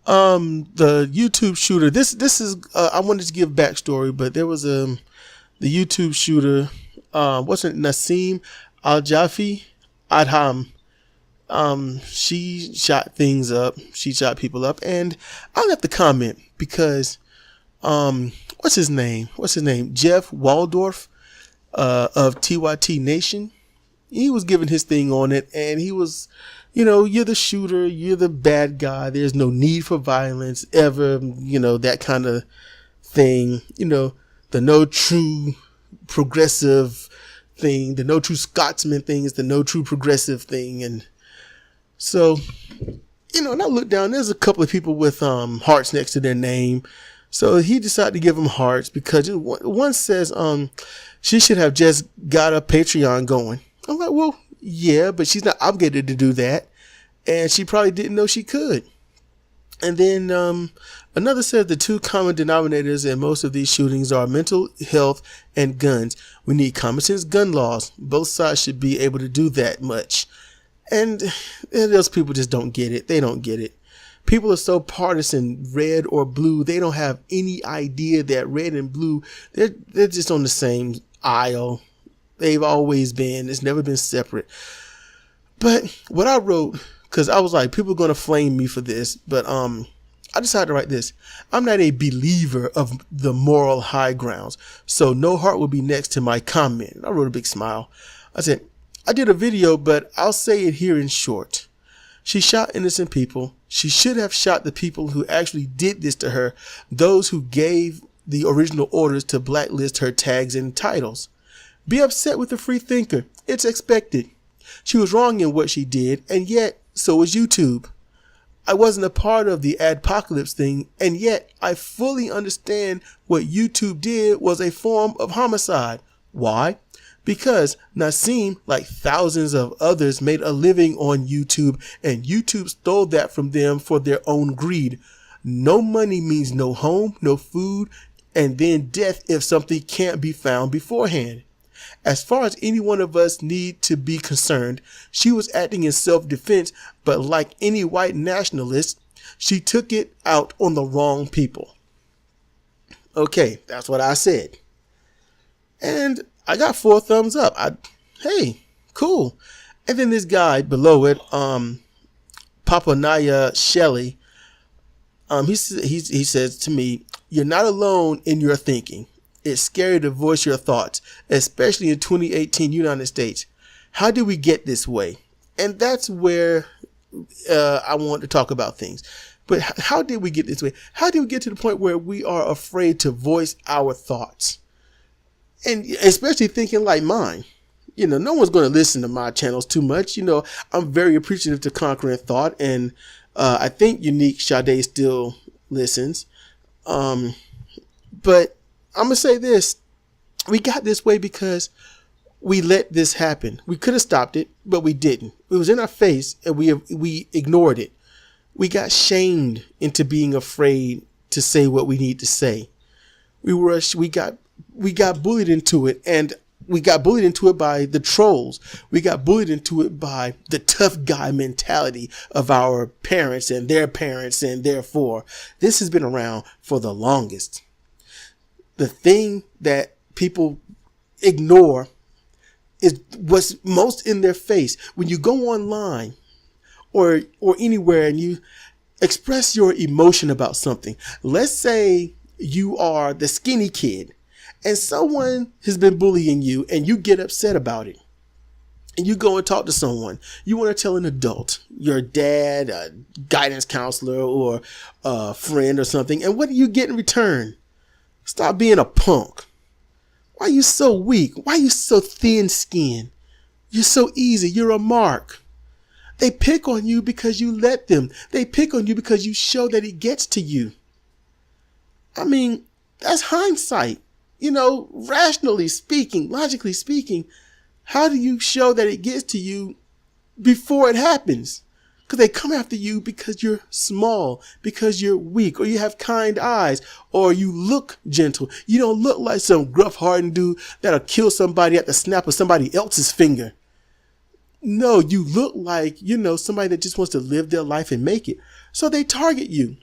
The YouTube shooter. This is. I wanted to give backstory, but there was the YouTube shooter. What's it? Nassim Al Jafi Adham. She shot things up. She shot people up, and I left a comment because, what's his name? Jeff Waldorf, of TYT Nation. He was giving his thing on it, and he was, you're the shooter, you're the bad guy. There's no need for violence ever, that kind of thing. The no true progressive thing, the no true Scotsman thing is the no true progressive thing. And so, and I looked down, there's a couple of people with hearts next to their name. So he decided to give them hearts because one says she should have just got a Patreon going. I'm like, well, yeah, but she's not obligated to do that. And she probably didn't know she could. And then another said the two common denominators in most of these shootings are mental health and guns. We need common sense gun laws. Both sides should be able to do that much. And those people just don't get it. They don't get it. People are so partisan, red or blue. They don't have any idea that red and blue, they're just on the same aisle. They've always been. It's never been separate. But what I wrote, because I was like, people are going to flame me for this, but I decided to write this. I'm not a believer of the moral high grounds, so no heart will be next to my comment. I wrote a big smile. I said, I did a video, but I'll say it here in short. She shot innocent people. She should have shot the people who actually did this to her, those who gave the original orders to blacklist her tags and titles. Be upset with a free thinker. It's expected. She was wrong in what she did, and yet so was YouTube. I wasn't a part of the adpocalypse thing, and yet I fully understand what YouTube did was a form of homicide. Why? Because Nassim, like thousands of others, made a living on YouTube, and YouTube stole that from them for their own greed. No money means no home, no food, and then death if something can't be found beforehand. As far as any one of us need to be concerned, she was acting in self-defense, but like any white nationalist, she took it out on the wrong people. Okay, that's what I said. And I got 4 thumbs up. Hey, cool. And then this guy below it, Papanaya Shelley, he says to me, you're not alone in your thinking. It's scary to voice your thoughts, especially in 2018 United States. How did we get this way? And that's where I want to talk about things. But how did we get this way? How did we get to the point where we are afraid to voice our thoughts? And especially thinking like mine. No one's going to listen to my channels too much. I'm very appreciative to Conquering Thought. And I think Unique Sade still listens. But I'm going to say this. We got this way because we let this happen. We could have stopped it, but we didn't. It was in our face and we ignored it. We got shamed into being afraid to say what we need to say. We got bullied into it, and we got bullied into it by the trolls. We got bullied into it by the tough guy mentality of our parents, and therefore this has been around for the longest. The thing that people ignore is what's most in their face. When you go online or anywhere and you express your emotion about something, let's say you are the skinny kid and someone has been bullying you and you get upset about it. And you go and talk to someone. You want to tell an adult, your dad, a guidance counselor, or a friend or something. And what do you get in return? Stop being a punk. Why are you so weak? Why are you so thin-skinned? You're so easy. You're a mark. They pick on you because you let them. They pick on you because you show that it gets to you. I mean, that's hindsight. Rationally speaking, logically speaking, how do you show that it gets to you before it happens? Because they come after you because you're small, because you're weak, or you have kind eyes, or you look gentle. You don't look like some gruff hardened dude that'll kill somebody at the snap of somebody else's finger. No, you look like, somebody that just wants to live their life and make it. So they target you.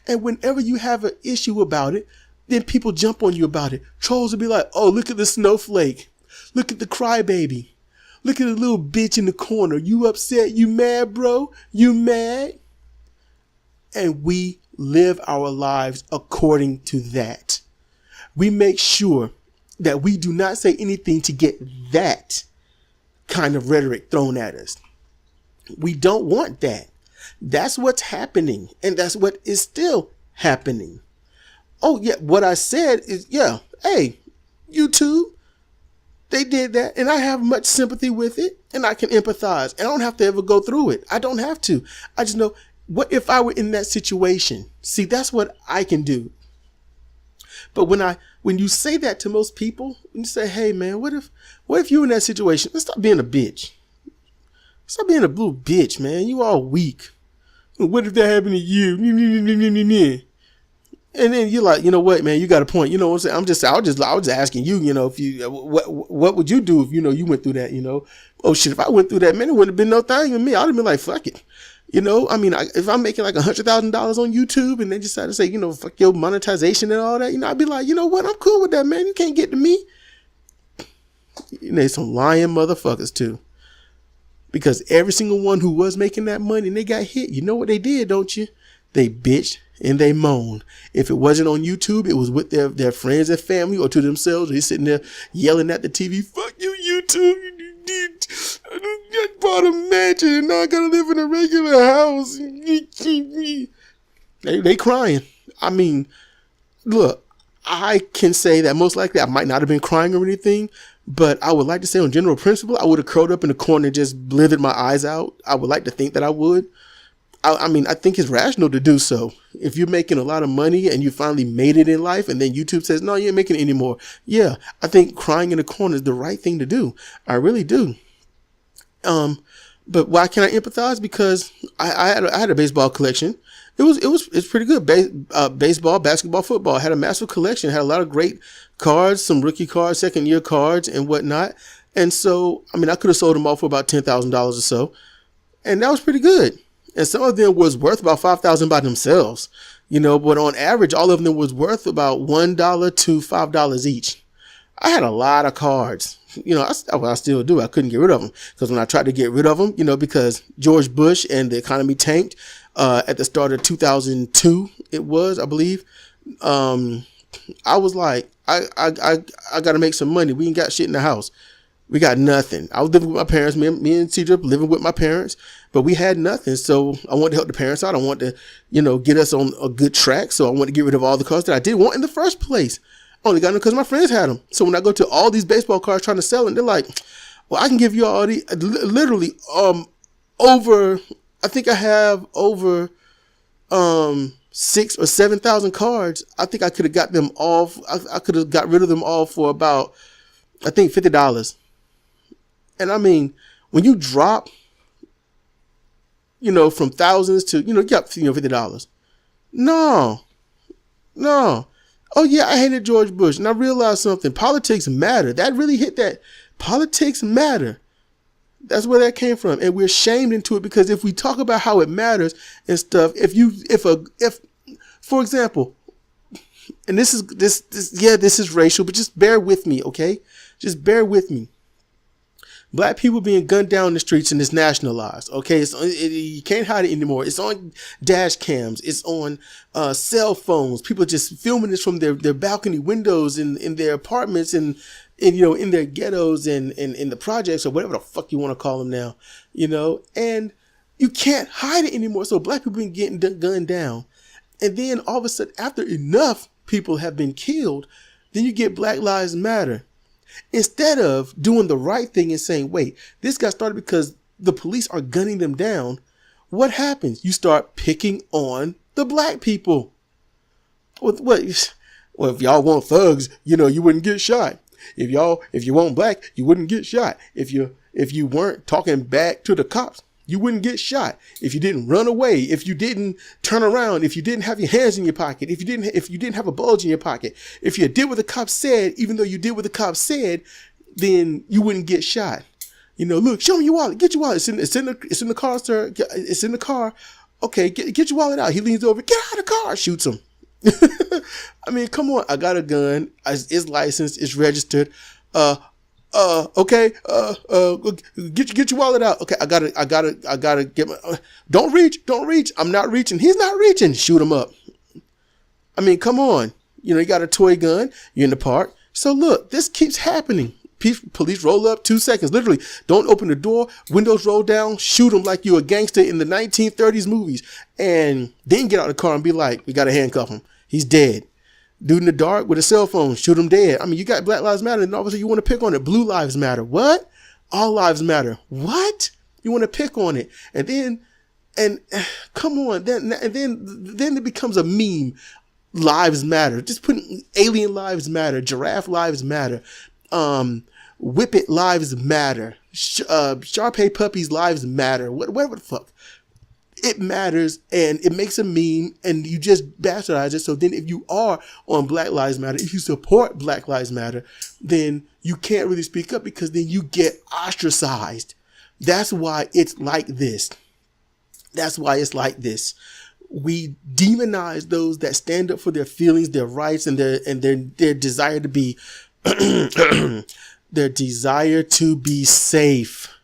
And whenever you have an issue about it, then people jump on you about it. Trolls will be like, oh, look at the snowflake. Look at the crybaby. Look at the little bitch in the corner. You upset? You mad, bro? You mad? And we live our lives according to that. We make sure that we do not say anything to get that kind of rhetoric thrown at us. We don't want that. That's what's happening. And that's what is still happening. Oh, yeah. What I said is, yeah, hey, YouTube, they did that. And I have much sympathy with it. And I can empathize. And I don't have to ever go through it. I don't have to. I just know, what if I were in that situation? See, that's what I can do. But when you say that to most people, and you say, hey, man, what if you in that situation? Let's stop being a bitch. Stop being a blue bitch, man. You all weak. What if that happened to you? And then you're like, you know what, man, you got a point. You know what I'm saying? I was asking you, you know, if you, what would you do if, you know, you went through that, you know? Oh shit, if I went through that, man, it wouldn't have been no thing with me. I'd have been like, fuck it. You know, I mean, if I'm making like $100,000 on YouTube and they decide to say, you know, fuck your monetization and all that, you know, I'd be like, you know what? I'm cool with that, man. You can't get to me. You know, some lying motherfuckers too. Because every single one who was making that money and they got hit, you know what they did, don't you? They bitched and they moaned. If it wasn't on YouTube, it was with their friends and family or to themselves. They're sitting there yelling at the TV, fuck you, YouTube. I bought a mansion and now I gotta live in a regular house. They crying. I mean, look, I can say that most likely I might not have been crying or anything, but I would like to say on general principle, I would have curled up in the corner and just blithered my eyes out. I would like to think that I would. I mean, I think it's rational to do so. If you're making a lot of money and you finally made it in life and then YouTube says, no, you ain't making it anymore. Yeah, I think crying in the corner is the right thing to do. I really do. But why can I empathize? Because I had a baseball collection. It's pretty good. Baseball, basketball, football. I had a massive collection. Had a lot of great cards, some rookie cards, second year cards and whatnot. And so, I mean, I could have sold them all for about $10,000 or so. And that was pretty good. And some of them was worth about $5,000 by themselves, you know, but on average, all of them was worth about $1 to $5 each. I had a lot of cards, you know, I still do. I couldn't get rid of them because when I tried to get rid of them, you know, because George Bush and the economy tanked, at the start of 2002, it was, I believe, I was like, I got to make some money. We ain't got shit in the house. We got nothing. I was living with my parents. Me and Sidra living with my parents, but we had nothing. So I wanted to help the parents out. I wanted to, you know, get us on a good track. So I wanted to get rid of all the cars that I didn't want in the first place. I only got them because my friends had them. So when I go to all these baseball cards trying to sell them, they're like, well, I can give you all the, literally, over, I think I have over, 6,000 or 7,000 cards. I think I could have got them all. I could have got rid of them all for about, I think $50. And I mean, when you drop, you know, from thousands to, you know, $50. No. Oh yeah, I hated George Bush. And I realized something. Politics matter. That really hit that. Politics matter. That's where that came from. And we're shamed into it because if we talk about how it matters and stuff, if for example, and this is racial, but just bear with me, okay? Just bear with me. Black people being gunned down in the streets and it's nationalized. Okay, you can't hide it anymore. It's on dash cams. It's on cell phones. People just filming this from their balcony windows in their apartments and you know, in their ghettos and in the projects or whatever the fuck you want to call them now. You know, and you can't hide it anymore. So black people been getting gunned down, and then all of a sudden, after enough people have been killed, then you get Black Lives Matter. Instead of doing the right thing and saying, wait, this got started because the police are gunning them down. What happens? You start picking on the black people. Well, if y'all want thugs, you know, you wouldn't get shot. If you want black, you wouldn't get shot. If you weren't talking back to the cops, you wouldn't get shot. If you didn't run away, if you didn't turn around, if you didn't have your hands in your pocket, if you didn't have a bulge in your pocket, if you did what the cops said, even though you did what the cops said, then you wouldn't get shot. You know, look, show me your wallet. Get your wallet. It's in the car, sir. It's in the car. Okay, get your wallet out. He leans over, get out of the car, shoots him. I mean, come on. I got a gun. It's licensed. It's registered. Okay. Get your wallet out. Okay. I gotta get my, don't reach. I'm not reaching. He's not reaching. Shoot him up. I mean, come on. You know, you got a toy gun. You're in the park. So look, this keeps happening. Police roll up 2 seconds. Literally, don't open the door. Windows roll down. Shoot him like you're a gangster in the 1930s movies. And then get out of the car and be like, we got to handcuff him. He's dead. Dude in the dark with a cell phone. Shoot him dead. I mean, you got Black Lives Matter and obviously you want to pick on it. Blue Lives Matter. What? All lives matter. What? You want to pick on it. And then, come on. Then it becomes a meme. Lives matter. Just putting alien lives matter. Giraffe lives matter. Whippet lives matter. Shar-Pei puppies lives matter. Whatever the fuck. It matters and it makes a meme and you just bastardize it. So then if you are on Black Lives Matter, if you support Black Lives Matter, then you can't really speak up because then you get ostracized. That's why it's like this. We demonize those that stand up for their feelings, their rights, and their desire to be their desire to be safe.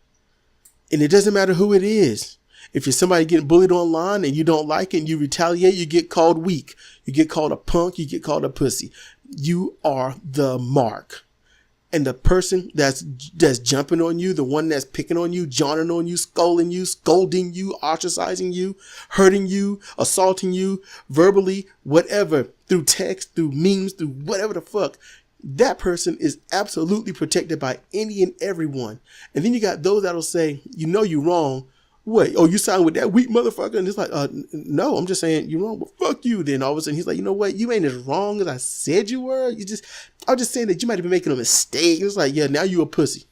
And it doesn't matter who it is. If you're somebody getting bullied online and you don't like it and you retaliate, you get called weak. You get called a punk. You get called a pussy. You are the mark. And the person that's jumping on you, the one that's picking on you, jawing on you, scolding you, ostracizing you, hurting you, assaulting you, verbally, whatever, through text, through memes, through whatever the fuck, that person is absolutely protected by any and everyone. And then you got those that'll say, you know you're wrong. What? Oh, you signed with that weak motherfucker? And it's like, no, I'm just saying you're wrong. Well, fuck you. Then all of a sudden he's like, you know what? You ain't as wrong as I said you were. I was just saying that you might have been making a mistake. It's like, yeah, now you a pussy.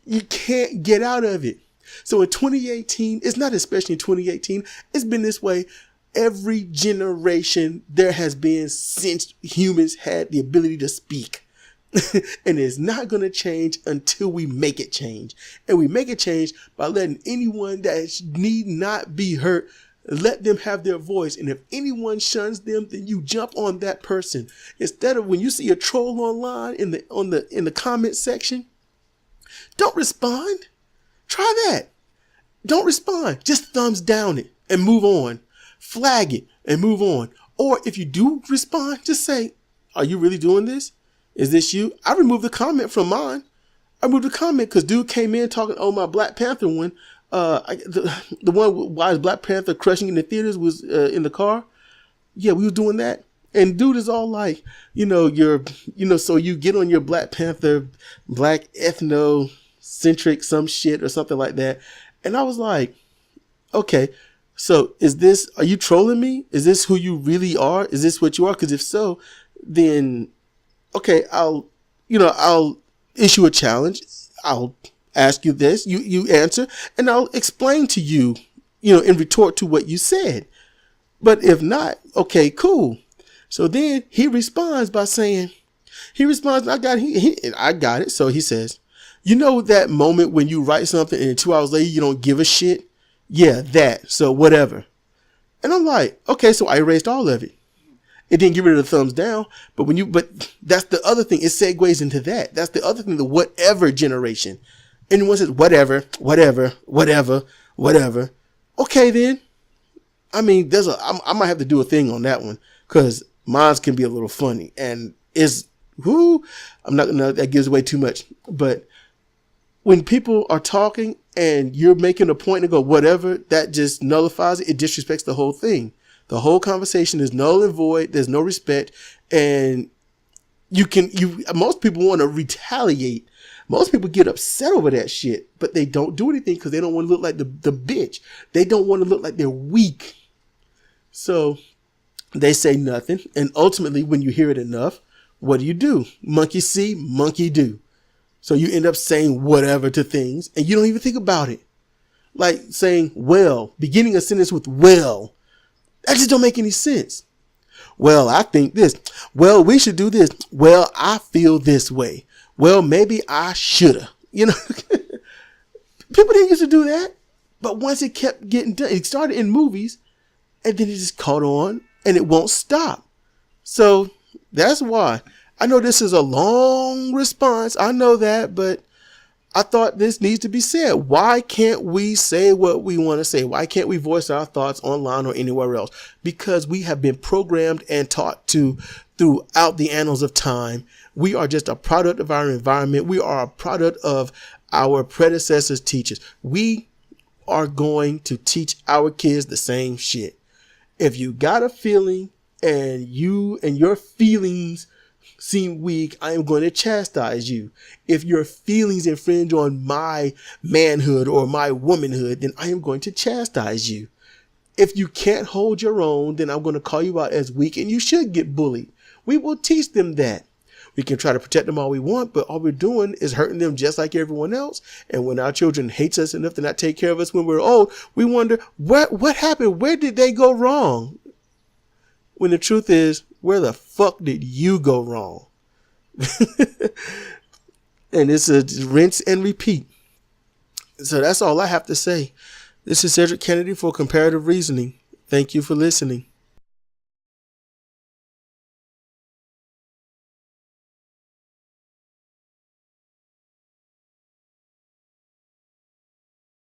You can't get out of it. So in 2018, it's not especially in 2018. It's been this way every generation there has been since humans had the ability to speak. And it's not going to change until we make it change. And we make it change by letting anyone that need not be hurt, let them have their voice. And if anyone shuns them, then you jump on that person. Instead of when you see a troll online in the comment section, don't respond. Try that. Don't respond. Just thumbs down it and move on. Flag it and move on. Or if you do respond, just say, are you really doing this? Is this you? I removed the comment from mine. I removed the comment because dude came in talking, oh, my Black Panther one. The one why is Black Panther crushing in the theaters was in the car. Yeah, we were doing that. And dude is all like, so you get on your Black Panther, Black ethnocentric, some shit or something like that. And I was like, okay, so are you trolling me? Is this who you really are? Is this what you are? Because if so, then okay, I'll issue a challenge. I'll ask you this, you answer, and I'll explain to you, in retort to what you said. But if not, okay, cool. So then he responds by saying, I got it. So he says, you know that moment when you write something and 2 hours later you don't give a shit? Yeah, that. So whatever. And I'm like, okay, so I erased all of it. It didn't get rid of the thumbs down, but that's the other thing. It segues into that. That's the other thing, the whatever generation. Anyone says whatever. Okay, then. I mean, I might have to do a thing on that one because mine can be a little funny and I'm not gonna, that gives away too much. But when people are talking and you're making a point to go whatever, that just nullifies it. It disrespects the whole thing. The whole conversation is null and void. There's no respect. And most people want to retaliate. Most people get upset over that shit, but they don't do anything because they don't want to look like the bitch. They don't want to look like they're weak. So they say nothing. And ultimately, when you hear it enough, what do? Monkey see, monkey do. So you end up saying whatever to things and you don't even think about it. Like saying, well, beginning a sentence with well. That just don't make any sense. Well, I think this. Well, we should do this. Well, I feel this way. Well, maybe I shoulda. People didn't used to do that. But once it kept getting done, it started in movies and then it just caught on and it won't stop. So that's why. I know this is a long response. I know that, but I thought this needs to be said. Why can't we say what we want to say? Why can't we voice our thoughts online or anywhere else? Because we have been programmed and taught to throughout the annals of time. We are just a product of our environment. We are a product of our predecessors' teachers. We are going to teach our kids the same shit. If you got a feeling and you and your feelings seem weak, I am going to chastise you. If your feelings infringe on my manhood or my womanhood, then I am going to chastise you. If you can't hold your own, then I'm going to call you out as weak and you should get bullied. We will teach them that. We can try to protect them all we want, but all we're doing is hurting them just like everyone else. And when our children hate us enough to not take care of us when we're old, we wonder, what happened? Where did they go wrong? When the truth is, where the fuck did you go wrong? And it's a rinse and repeat. So that's all I have to say. This is Cedric Kennedy for Comparative Reasoning. Thank you for listening.